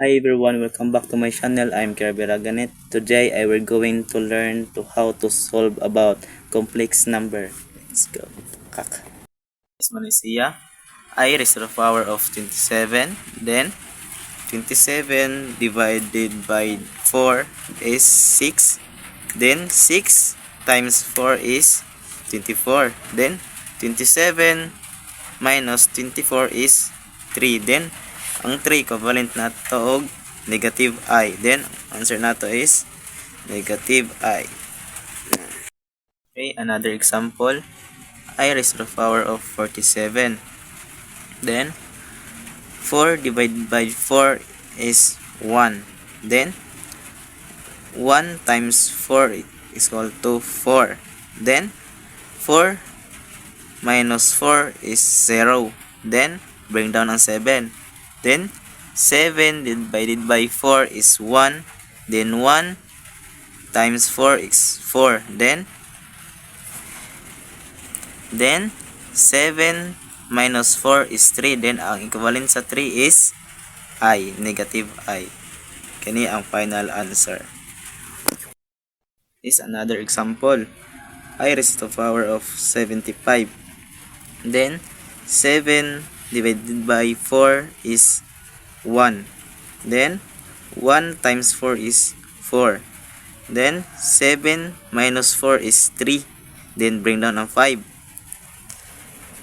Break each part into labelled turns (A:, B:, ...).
A: Hi everyone, welcome back to my channel. I'm Kirby Raganet. Today I will going to learn to how to solve about complex number. Let's go. Kak. This one is here. I raised to the power of 27. Then 27 divided by 4 is 6. Then 6 times 4 is 24. Then 27 minus 24 is 3. Then ang 3 equivalent na to og negative I. Then answer nato is negative I. Okay, another example. I raised to the power of 47. Then 4 divided by 4 is 1. Then 1 times 4 is equal to 4. Then 4 minus 4 is 0. Then bring down ang 7. Then 7 divided by 4 is 1. Then 1 times 4 is 4. Then 7 minus 4 is 3. Then ang equivalent sa 3 is I, negative I. Kani ang final answer. Is another example. I raised to the power of 75. Then 7 divided by 4 is 1. Then 1 times 4 is 4. Then 7 minus 4 is 3. Then bring down ang 5.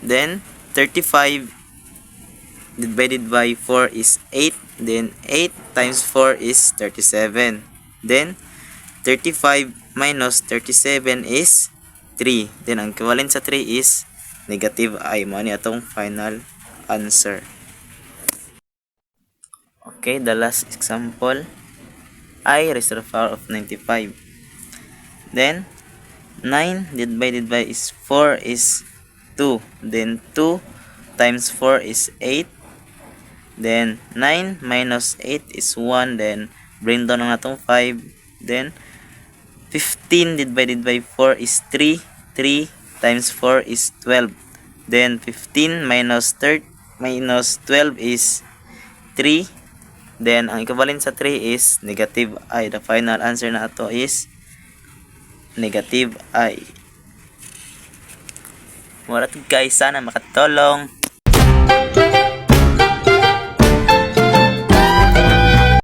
A: Then 35 divided by 4 is 8. Then 8 times 4 is 37. Then 35 minus 37 is 3. Then ang equivalent sa 3 is negative I. Mo ni atong final answer. Okay, the last example. I raised to the power of 95. Then 9 divided by 4 is 2. Then 2 times 4 is 8. Then 9 minus 8 is 1. Then bring down ang atong 5. Then 15 divided by 4 is 3. 3 times 4 is 12. Then 15 minus 12 is 3. Then ang equivalent sa 3 is negative I. The final answer na ato is negative I. Mura to guys, sana makatulong.